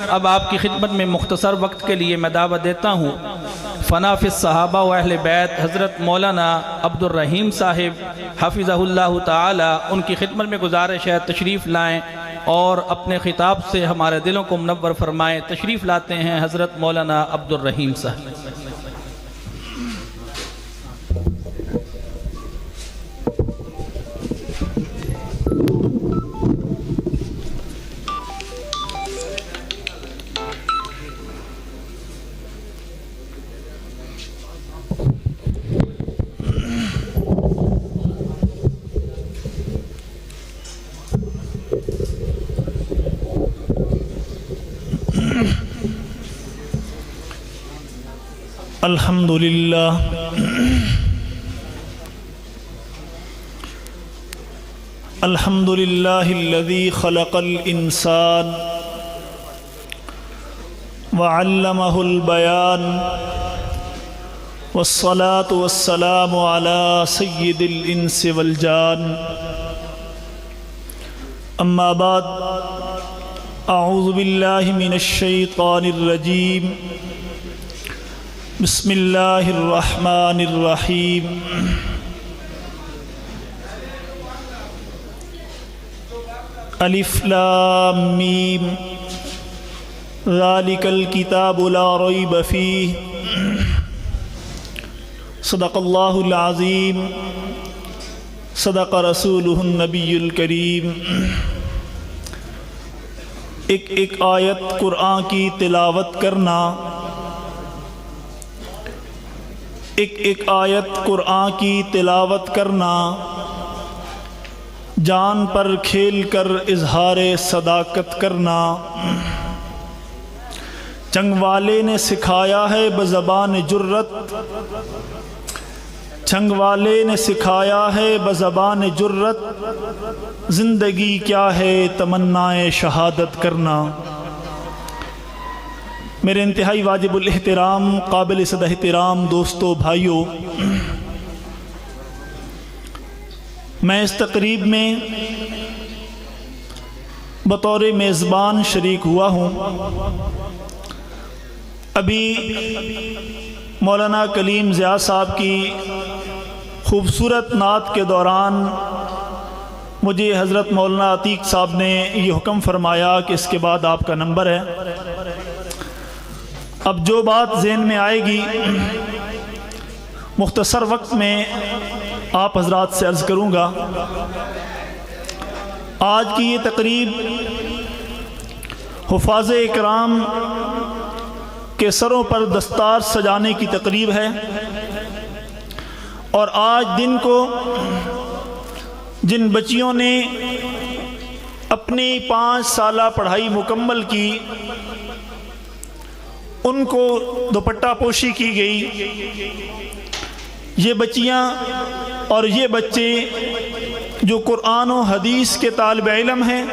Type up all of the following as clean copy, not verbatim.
اب آپ کی خدمت میں مختصر وقت کے لیے میں دعوت دیتا ہوں فنا فی الصحابہ و اہل بیت حضرت مولانا عبد الرحیم صاحب حفظہ اللہ تعالی، ان کی خدمت میں گزارش ہے تشریف لائیں اور اپنے خطاب سے ہمارے دلوں کو منور فرمائیں۔ تشریف لاتے ہیں حضرت مولانا عبد الرحیم صاحب۔ الحمد لله الذي خلق الإنسان وعلمه البيان والصلاة والسلام على سيد الإنس والجان، أما بعد، أعوذ بالله من الشيطان الرجيم، بسم الله الرحمن الرحيم۔ الف لام میم ذالک الکتاب لا ریب فیہ، صدق اللہ العظیم، صدق رسولہ النبی الکریم۔ ایک آیت قرآن کی تلاوت کرنا، ایک آیت قرآن کی تلاوت کرنا، جان پر کھیل کر اظہار صداقت کرنا، چنگ والے نے سکھایا ہے بزبان جرت، چنگ والے نے سکھایا ہے بزبان جرت، زندگی کیا ہے تمنائے شہادت کرنا۔ میرے انتہائی واجب الاحترام، قابل صد احترام دوستو، بھائیو، میں اس تقریب میں بطور میزبان شریک ہوا ہوں۔ ابھی مولانا کلیم ضیاء صاحب کی خوبصورت نعت کے دوران مجھے حضرت مولانا عتیق صاحب نے یہ حکم فرمایا کہ اس کے بعد آپ کا نمبر ہے۔ اب جو بات ذہن میں آئے گی مختصر وقت میں آپ حضرات سے عرض کروں گا۔ آج کی یہ تقریب حفاظ اکرام کے سروں پر دستار سجانے کی تقریب ہے، اور آج دن کو جن بچیوں نے اپنی 5 سالہ پڑھائی مکمل کی ان کو دوپٹہ پوشی کی گئی۔ یہ بچیاں اور یہ بچے جو قرآن و حدیث کے طالب علم ہیں،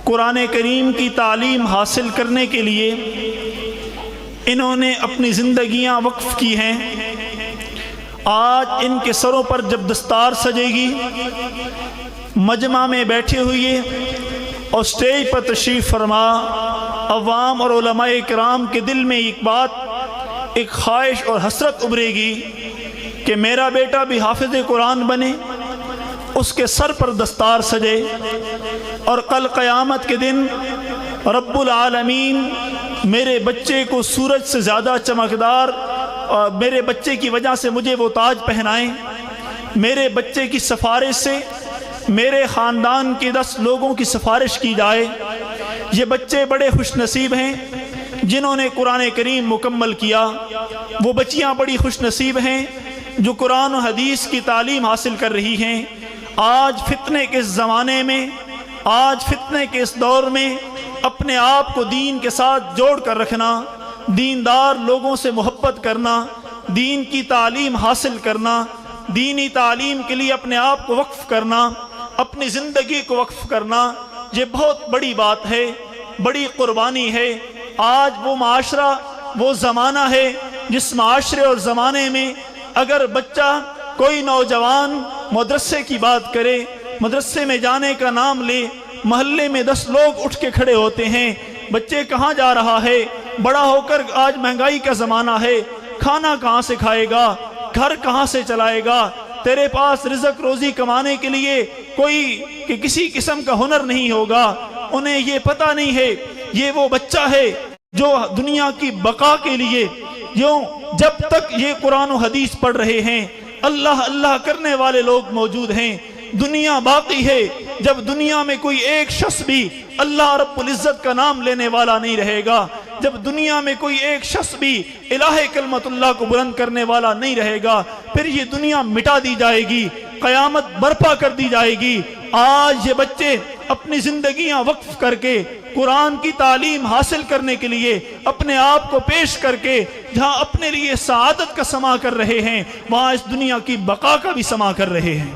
قرآن کریم کی تعلیم حاصل کرنے کے لیے انہوں نے اپنی زندگیاں وقف کی ہیں۔ آج ان کے سروں پر جب دستار سجے گی، مجمع میں بیٹھے ہوئے اور سٹیج پر تشریف فرما عوام اور علماء کرام کے دل میں ایک بات، ایک خواہش اور حسرت ابھرے گی کہ میرا بیٹا بھی حافظ قرآن بنے، اس کے سر پر دستار سجے، اور کل قیامت کے دن رب العالمین میرے بچے کو سورج سے زیادہ چمکدار، اور میرے بچے کی وجہ سے مجھے وہ تاج پہنائیں۔ میرے بچے کی سفارش سے میرے خاندان کے 10 لوگوں کی سفارش کی جائے۔ یہ بچے بڑے خوش نصیب ہیں جنہوں نے قرآن کریم مکمل کیا، وہ بچیاں بڑی خوش نصیب ہیں جو قرآن و حدیث کی تعلیم حاصل کر رہی ہیں۔ آج فتنے کے اس زمانے میں، آج فتنے کے اس دور میں اپنے آپ کو دین کے ساتھ جوڑ کر رکھنا، دیندار لوگوں سے محبت کرنا، دین کی تعلیم حاصل کرنا، دینی تعلیم کے لیے اپنے آپ کو وقف کرنا، اپنی زندگی کو وقف کرنا، یہ بہت بڑی بات ہے، بڑی قربانی ہے۔ آج وہ معاشرہ، وہ زمانہ ہے جس معاشرے اور زمانے میں اگر بچہ، کوئی نوجوان مدرسے کی بات کرے، مدرسے میں جانے کا نام لے، محلے میں 10 لوگ اٹھ کے کھڑے ہوتے ہیں بچے کہاں جا رہا ہے، بڑا ہو کر آج مہنگائی کا زمانہ ہے، کھانا کہاں سے کھائے گا، گھر کہاں سے چلائے گا، تیرے پاس رزق روزی کمانے کے لیے کوئی کہ کسی قسم کا ہنر نہیں ہوگا۔ انہیں یہ پتہ نہیں ہے یہ وہ بچہ ہے جو دنیا کی بقا کے لیے جب تک یہ قرآن و حدیث پڑھ رہے ہیں، اللہ اللہ کرنے والے لوگ موجود ہیں، دنیا باقی ہے۔ جب دنیا میں کوئی ایک شخص بھی اللہ رب العزت کا نام لینے والا نہیں رہے گا، جب دنیا میں کوئی ایک شخص بھی الہ کلمت اللہ کو بلند کرنے والا نہیں رہے گا، پھر یہ دنیا مٹا دی جائے گی، قیامت برپا کر دی جائے گی۔ آج یہ بچے اپنی زندگیاں وقف کر کے قرآن کی تعلیم حاصل کرنے کے لیے اپنے آپ کو پیش کر کے جہاں اپنے لیے سعادت کا سما کر رہے ہیں، وہاں اس دنیا کی بقا کا بھی سما کر رہے ہیں۔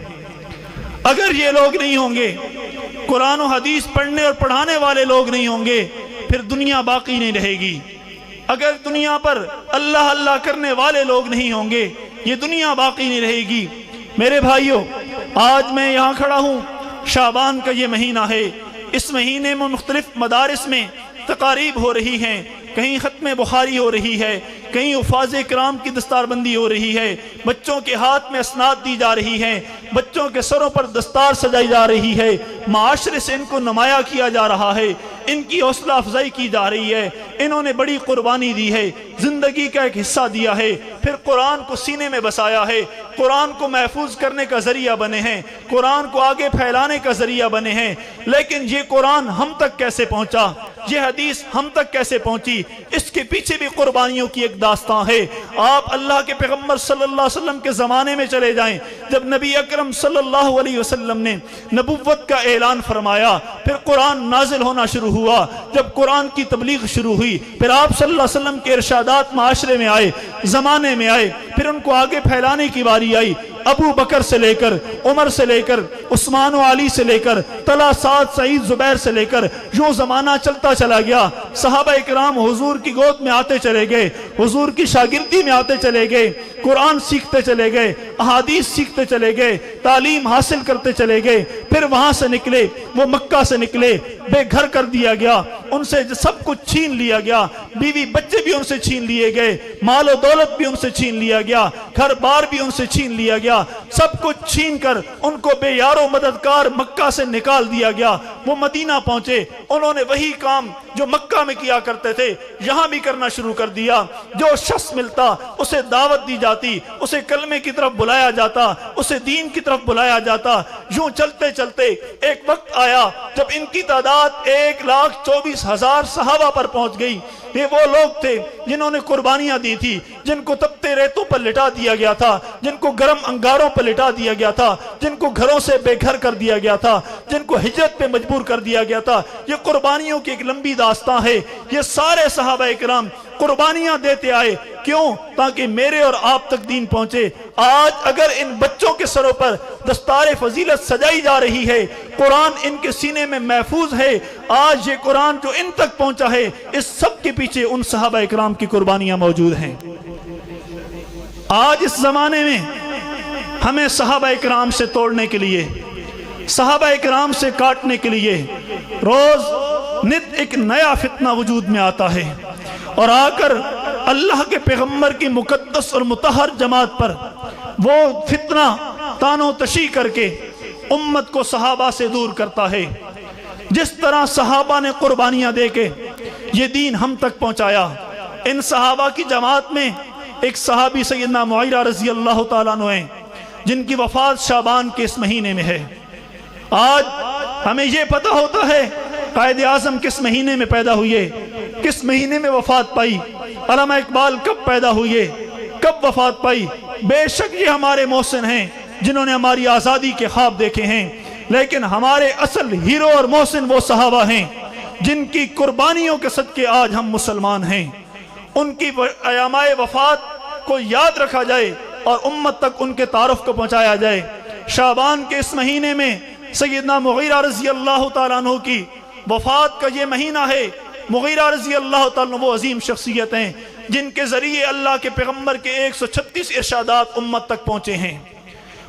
اگر یہ لوگ نہیں ہوں گے، قرآن و حدیث پڑھنے اور پڑھانے والے لوگ نہیں ہوں گے، پھر دنیا باقی نہیں رہے گی۔ اگر دنیا پر اللہ اللہ کرنے والے لوگ نہیں ہوں گے، یہ دنیا باقی نہیں رہے گی۔ میرے بھائیوں، آج میں یہاں کھڑا ہوں، شعبان کا یہ مہینہ ہے، اس مہینے میں مختلف مدارس میں تقاریب ہو رہی ہیں، کہیں ختم بخاری ہو رہی ہے، کہیں حفاظ کرام کی دستار بندی ہو رہی ہے، بچوں کے ہاتھ میں اسناد دی جا رہی ہیں، بچوں کے سروں پر دستار سجائی جا رہی ہے، معاشرے سے ان کو نمایاں کیا جا رہا ہے، ان کی حوصلہ افزائی کی جا رہی ہے۔ انہوں نے بڑی قربانی دی ہے، زندگی کا ایک حصہ دیا ہے، پھر قرآن کو سینے میں بسایا ہے، قرآن کو محفوظ کرنے کا ذریعہ بنے ہیں، قرآن کو آگے پھیلانے کا ذریعہ بنے ہیں۔ لیکن یہ قرآن ہم تک کیسے پہنچا، یہ حدیث ہم تک کیسے پہنچی، اس کے پیچھے بھی قربانیوں کی ایک داستان ہے۔ آپ اللہ کے پیغمبر صلی اللہ علیہ وسلم کے زمانے میں چلے جائیں، جب نبی اکرم صلی اللہ علیہ وسلم نے نبوت کا اعلان فرمایا، پھر قرآن نازل ہونا شروع ہوا، جب قرآن کی تبلیغ شروع ہوئی، پھر آپ صلی اللہ علیہ وسلم کے ارشادات معاشرے میں آئے، زمانے میں آئے، پھر ان کو آگے پھیلانے کی باری آئی۔ ابو بکر سے لے کر عمر سے لے کر عثمان و علی سے لے کر طلحہ سعد سعید زبیر سے لے کر یوں زمانہ چلتا چلا گیا۔ صحابہ اکرام حضور کی گود میں آتے چلے گئے، حضور کی شاگردی میں آتے چلے گئے، قرآن سیکھتے چلے گئے، احادیث سیکھتے چلے گئے، تعلیم حاصل کرتے چلے گئے۔ پھر وہاں سے نکلے، وہ مکہ سے نکلے، بے گھر کر دیا گیا، ان سے سب کچھ چھین لیا گیا، بیوی بچے بھی ان سے چھین لیے گئے، مال و دولت بھی ان سے چھین لیا گیا، گھر بار بھی ان سے چھین لیا گیا، سب کچھ چھین کر ان کو بے یار و مددگار مکہ سے نکال دیا گیا۔ وہ مدینہ پہنچے، انہوں نے وہی کام جو مکہ میں کیا کرتے تھے یہاں بھی کرنا شروع کر دیا۔ جو شخص ملتا اسے دعوت دی جاتی، اسے کلمے کی طرف بلایا جاتا، اسے دین کی طرف بلایا جاتا۔ یوں چلتے چلتے ایک وقت آیا جب ان کی تعداد 1,24,000 صحابہ پر پہنچ گئی۔ یہ وہ لوگ تھے جنہوں نے قربانیاں دی تھی، جن کو تپتے ریتوں پر لٹا دیا گیا تھا، جن کو گرم انگاروں پر لٹا دیا گیا تھا، جن کو گھروں سے بے گھر کر دیا گیا تھا، جن کو ہجرت پہ مجبور کر دیا گیا تھا۔ یہ قربانیوں کی ایک لمبی داستان ہے۔ یہ سارے صحابہ اکرام قربانیاں دیتے آئے، کیوں؟ تاکہ میرے اور آپ تک دین پہنچے۔ آج اگر ان بچوں کے سروں پر دستار فضیلت سجائی جا رہی ہے، قرآن ان کے سینے میں محفوظ ہے، آج یہ قرآن جو ان تک پہنچا ہے، اس سب کے پیچھے ان صحابہ اکرام کی قربانیاں موجود ہیں۔ آج اس زمانے میں ہمیں صحابہ اکرام سے توڑنے کے لیے، صحابہ اکرام سے کاٹنے کے لیے روز نت ایک نیا فتنہ وجود میں آتا ہے، اور آ کر اللہ کے پیغمبر کی مقدس اور مطہر جماعت پر وہ فتنہ تانو تشیح کر کے امت کو صحابہ سے دور کرتا ہے۔ جس طرح صحابہ نے قربانیاں دے کے یہ دین ہم تک پہنچایا، ان صحابہ کی جماعت میں ایک صحابی سیدنا معیرہ رضی اللہ تعالیٰ عنہ ہیں، جن کی وفات شعبان کے اس مہینے میں ہے۔ آج ہمیں یہ پتہ ہوتا ہے قائد اعظم کس مہینے میں پیدا ہوئے، کس مہینے میں وفات پائی، علامہ اقبال کب پیدا ہوئے، کب وفات پائی۔ بے شک یہ ہمارے محسن ہیں جنہوں نے ہماری آزادی کے خواب دیکھے ہیں، لیکن ہمارے اصل ہیرو اور محسن وہ صحابہ ہیں جن کی قربانیوں کے صدقے آج ہم مسلمان ہیں۔ ان کی ایامِ وفات کو یاد رکھا جائے اور امت تک ان کے تعارف کو پہنچایا جائے۔ شعبان کے اس مہینے میں سیدنا مغیرہ رضی اللہ تعالیٰ عنہ کی وفات کا یہ مہینہ ہے۔ مغیرہ رضی اللہ تعالیٰ عنہ وہ عظیم شخصیت ہیں جن کے ذریعے اللہ کے پیغمبر کے 136 ارشادات امت تک پہنچے ہیں۔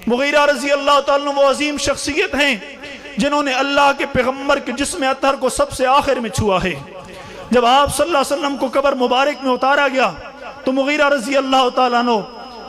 مغیرہ رضی اللہ تعالیٰ عنہ وہ عظیم شخصیت ہیں جنہوں نے اللہ کے پیغمبر کے جسم اطہر کو سب سے آخر میں چھوا ہے۔ جب آپ صلی اللہ علیہ وسلم کو قبر مبارک میں اتارا گیا تو مغیرہ رضی اللہ تعالیٰ عنہ،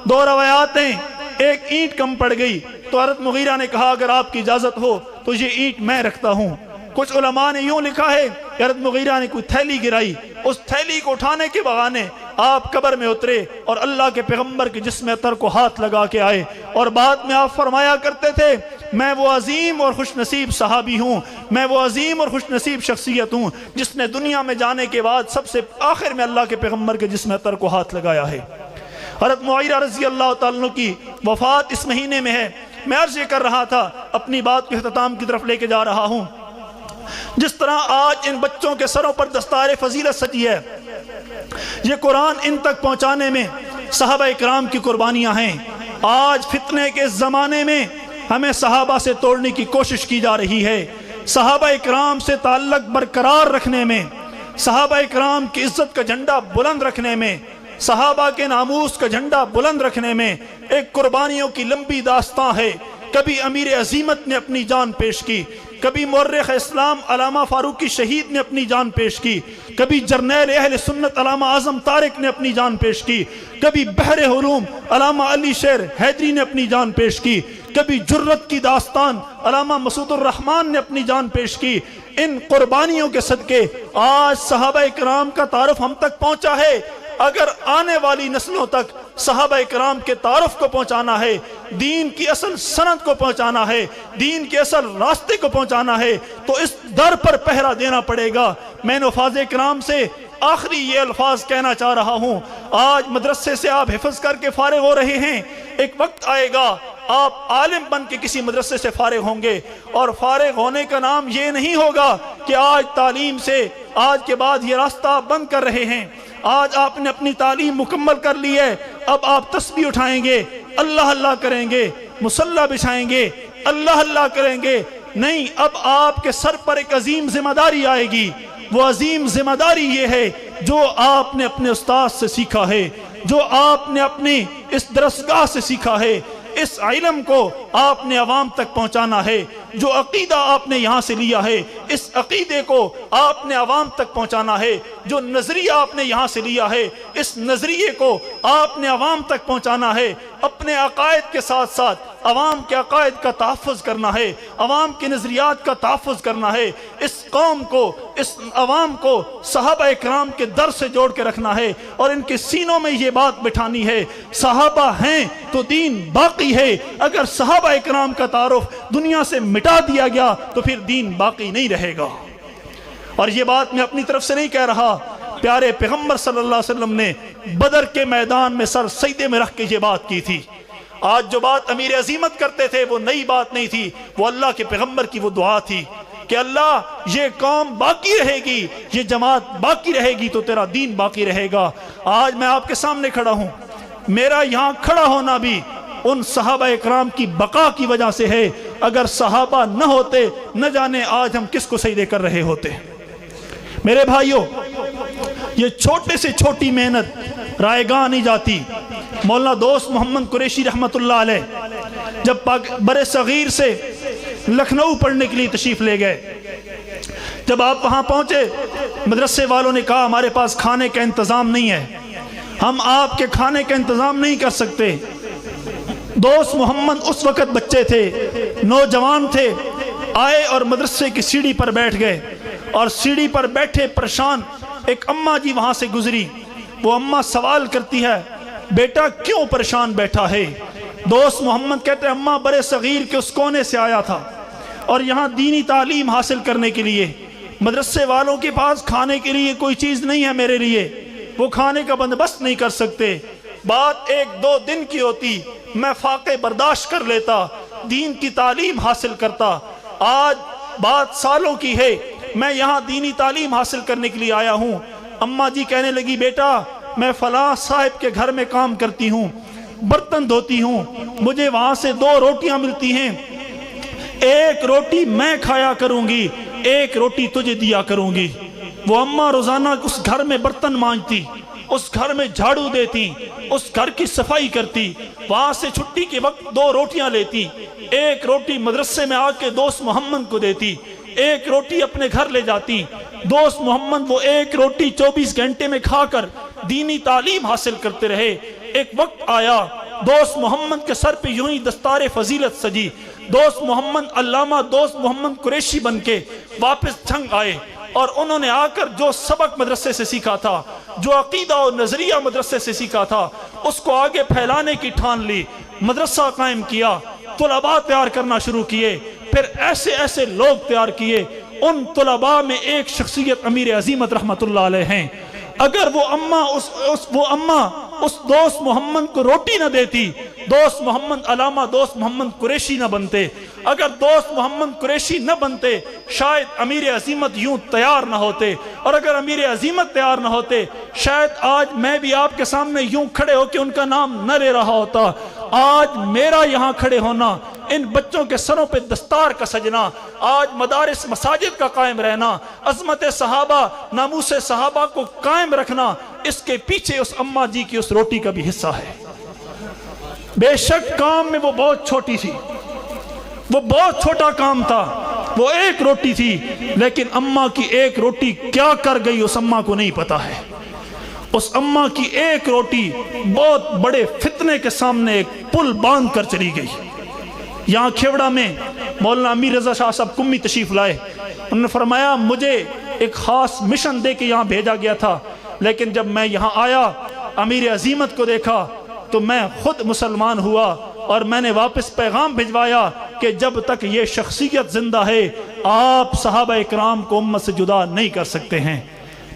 دو روایات ہیں، ایک اینٹ کم پڑ گئی تو حضرت مغیرہ نے کہا اگر آپ کی اجازت ہو تو یہ اینٹ میں رکھتا ہوں۔ کچھ علماء نے یوں لکھا ہے کہ حضرت مغیرہ نے کوئی تھیلی گرائی، اس تھیلی کو اٹھانے کے بہانے آپ قبر میں اترے اور اللہ کے پیغمبر کے جسم اطہر کو ہاتھ لگا کے آئے، اور بعد میں آپ فرمایا کرتے تھے میں وہ عظیم اور خوش نصیب صحابی ہوں، میں وہ عظیم اور خوش نصیب شخصیت ہوں جس نے دنیا میں جانے کے بعد سب سے آخر میں اللہ کے پیغمبر کے جسم اطہر کو ہاتھ لگایا ہے۔ حضرت معاویہ رضی اللہ تعالیٰ عنہ کی وفات اس مہینے میں ہے۔ میں عرض یہ کر رہا تھا، اپنی بات کو اختتام کی طرف لے کے جا رہا ہوں، جس طرح آج ان بچوں کے سروں پر دستار فضیلت سجی ہے، یہ قرآن ان تک پہنچانے میں صحابہ اکرام کی قربانیاں ہیں۔ آج فتنے کے زمانے میں ہمیں صحابہ سے توڑنے کی کوشش کی جا رہی ہے۔ صحابہ اکرام سے تعلق برقرار رکھنے میں، صحابہ اکرام کی عزت کا جھنڈا بلند رکھنے میں، صحابہ کے ناموس کا جھنڈا بلند رکھنے میں ایک قربانیوں کی لمبی داستان ہے۔ کبھی امیر عظیمت نے اپنی جان پیش کی، کبھی مورخ اسلام علامہ فاروقی شہید نے اپنی جان پیش کی، کبھی جرنیل اہل سنت علامہ اعظم طارق نے اپنی جان پیش کی، کبھی بحر علوم علامہ علی شیر حیدری نے اپنی جان پیش کی، کبھی جرت کی داستان علامہ مسعود الرحمن نے اپنی جان پیش کی۔ ان قربانیوں کے صدقے آج صحابہ اکرام کا تعارف ہم تک پہنچا ہے۔ اگر آنے والی نسلوں تک صحابہ اکرام کے تعارف کو پہنچانا ہے، دین کی اصل سند کو پہنچانا ہے، دین کے اصل راستے کو پہنچانا ہے، تو اس در پر پہرا دینا پڑے گا۔ میں نفاذ اکرام سے آخری یہ الفاظ کہنا چاہ رہا ہوں، آج مدرسے سے آپ حفظ کر کے فارغ ہو رہے ہیں، ایک وقت آئے گا آپ عالم بن کے کسی مدرسے سے فارغ ہوں گے، اور فارغ ہونے کا نام یہ نہیں ہوگا کہ آج تعلیم سے آج کے بعد یہ راستہ آپ بند کر رہے ہیں۔ آج آپ نے اپنی تعلیم مکمل کر لی ہے، اب آپ تسبیح اٹھائیں گے، اللہ اللہ کریں گے، مصلی بچھائیں گے، اللہ اللہ کریں گے، نہیں، اب آپ کے سر پر ایک عظیم ذمہ داری آئے گی۔ وہ عظیم ذمہ داری یہ ہے جو آپ نے اپنے استاد سے سیکھا ہے، جو آپ نے اپنی اس درسگاہ سے سیکھا ہے، اس علم کو آپ نے عوام تک پہنچانا ہے۔ جو عقیدہ آپ نے یہاں سے لیا ہے، اس عقیدے کو آپ نے عوام تک پہنچانا ہے۔ جو نظریہ آپ نے یہاں سے لیا ہے، اس نظریے کو آپ نے عوام تک پہنچانا ہے۔ اپنے عقائد کے ساتھ ساتھ عوام کے عقائد کا تحفظ کرنا ہے، عوام کے نظریات کا تحفظ کرنا ہے۔ اس قوم کو، اس عوام کو صحابہ اکرام کے در سے جوڑ کے رکھنا ہے، اور ان کے سینوں میں یہ بات بٹھانی ہے، صحابہ ہیں تو دین باقی ہے۔ اگر صحابہ اکرام کا تعارف دنیا سے مٹا دیا گیا تو پھر دین باقی نہیں رہے گا۔ اور یہ بات میں اپنی طرف سے نہیں کہہ رہا، پیارے پیغمبر صلی اللہ علیہ وسلم نے بدر کے میدان میں سر سجدے میں رکھ کے یہ بات کی تھی۔ آج جو بات امیر عظیمت کرتے تھے وہ نئی بات نہیں تھی، وہ اللہ کے پیغمبر کی وہ دعا تھی کہ اللہ یہ قوم باقی رہے گی، یہ جماعت باقی رہے گی تو تیرا دین باقی رہے گا۔ آج میں آپ کے سامنے کھڑا ہوں، میرا یہاں کھڑا ہونا بھی ان صحابہ اکرام کی بقا کی وجہ سے ہے۔ اگر صحابہ نہ ہوتے، نہ جانے آج ہم کس کو سجدے کر رہے ہوتے۔ میرے بھائیوں، یہ چھوٹے سے چھوٹی محنت رائے گاہ نہیں جاتی۔ مولانا دوست محمد قریشی رحمت اللہ علیہ جب بر صغیر سے لکھنؤ پڑھنے کے لیے تشریف لے گئے، جب آپ وہاں پہنچے، مدرسے والوں نے کہا ہمارے پاس کھانے کا انتظام نہیں ہے، ہم آپ کے کھانے کا انتظام نہیں کر سکتے۔ دوست محمد اس وقت بچے تھے، نوجوان تھے، آئے اور مدرسے کی سیڑھی پر بیٹھ گئے، اور سیڑھی پر بیٹھے پریشان ایک اماں جی وہاں سے گزری۔ وہ اماں سوال کرتی ہے بیٹا کیوں پریشان بیٹھا ہے؟ دوست محمد کہتے ہیں اماں بر صغیر کے اس کونے سے آیا تھا اور یہاں دینی تعلیم حاصل کرنے کے لیے مدرسے والوں کے پاس کھانے کے لیے کوئی چیز نہیں ہے، میرے لیے وہ کھانے کا بندوبست نہیں کر سکتے۔ بات ایک دو دن کی ہوتی، میں فاقے برداشت کر لیتا، دین کی تعلیم حاصل کرتا۔ آج بات سالوں کی ہے، میں یہاں دینی تعلیم حاصل کرنے کے لیے آیا ہوں۔ اماں جی کہنے لگی بیٹا میں فلاں صاحب کے گھر میں کام کرتی ہوں، برتن دھوتی ہوں، مجھے وہاں سے 2 روٹیاں ملتی ہیں، ایک روٹی میں کھایا کروں گی، ایک روٹی تجھے دیا کروں گی۔ وہ اماں روزانہ اس گھر میں برتن مانجتی، اس گھر میں جھاڑو دیتی، اس گھر کی صفائی کرتی، وہاں سے چھٹی کے وقت 2 روٹیاں لیتی، ایک روٹی مدرسے میں آ کے دوست محمد کو دیتی، ایک روٹی اپنے گھر لے جاتی۔ دوست محمد وہ ایک روٹی 24 گھنٹے میں کھا کر دینی تعلیم حاصل کرتے رہے۔ ایک وقت آیا دوست محمد کے سر پہ یوں ہی دستار فضیلت سجی، دوست محمد علامہ دوست محمد قریشی بن کے واپس جھنگ آئے، اور انہوں نے آ کر جو سبق مدرسے سے سیکھا تھا، جو عقیدہ اور نظریہ مدرسے سے سیکھا تھا، اس کو آگے پھیلانے کی ٹھان لی، مدرسہ قائم کیا، طلباء تیار کرنا شروع کیے، پھر ایسے ایسے لوگ تیار کیے۔ ان طلباء میں ایک شخصیت امیر عظیمت رحمت اللہ علیہ ہیں۔ اگر وہ اماں اس دوست محمد کو روٹی نہ دیتی، دوست محمد علامہ دوست محمد قریشی نہ بنتے۔ اگر دوست محمد قریشی نہ بنتے شاید امیر عظیمت یوں تیار نہ ہوتے، اور اگر امیر عظیمت تیار نہ ہوتے شاید آج میں بھی آپ کے سامنے یوں کھڑے ہو کے ان کا نام نہ لے رہا ہوتا۔ آج میرا یہاں کھڑے ہونا، ان بچوں کے سروں پہ دستار کا سجنا، آج مدارس مساجد کا قائم رہنا، عظمت صحابہ ناموس صحابہ کو قائم رکھنا، اس کے پیچھے اس اماں جی کی اس روٹی کا بھی حصہ ہے۔ بے شک کام میں وہ بہت چھوٹی تھی، وہ بہت چھوٹا کام تھا، وہ ایک روٹی تھی، لیکن اماں کی ایک روٹی کیا کر گئی اس اماں کو نہیں پتا ہے۔ اس اماں کی ایک روٹی بہت بڑے فتنے کے سامنے ایک پل باندھ کر چلی گئی۔ یہاں کھیوڑا میں مولانا امیر رضا شاہ صاحب کمی تشریف لائے، انہوں نے فرمایا مجھے ایک خاص مشن دے کے یہاں بھیجا گیا تھا، لیکن جب میں یہاں آیا امیر عظیمت کو دیکھا تو میں خود مسلمان ہوا، اور میں نے واپس پیغام بھجوایا کہ جب تک یہ شخصیت زندہ ہے آپ صحابہ اکرام کو امت سے جدا نہیں کر سکتے ہیں۔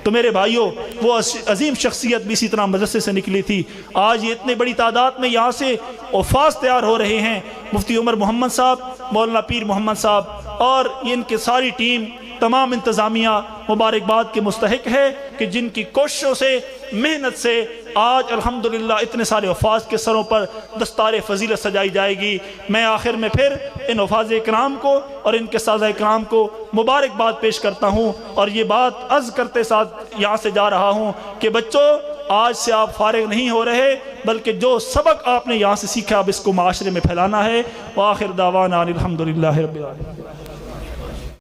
تو میرے بھائیوں، وہ عظیم شخصیت بھی اسی طرح مدرسے سے نکلی تھی۔ آج یہ اتنے بڑی تعداد میں یہاں سے حفاظ تیار ہو رہے ہیں، مفتی عمر محمد صاحب، مولانا پیر محمد صاحب، اور ان کی ساری ٹیم، تمام انتظامیہ مبارکباد کے مستحق ہے کہ جن کی کوششوں سے، محنت سے آج الحمدللہ اتنے سارے حفاظ کے سروں پر دستار فضیلت سجائی جائے گی۔ میں آخر میں پھر ان حفاظ اکرام کو اور ان کے سازہ اکرام کو مبارکباد پیش کرتا ہوں، اور یہ بات عرض کرتے ساتھ یہاں سے جا رہا ہوں کہ بچوں، آج سے آپ فارغ نہیں ہو رہے، بلکہ جو سبق آپ نے یہاں سے سیکھا اب اس کو معاشرے میں پھیلانا ہے۔ وآخر دعوانا الحمدللہ رب العالمین۔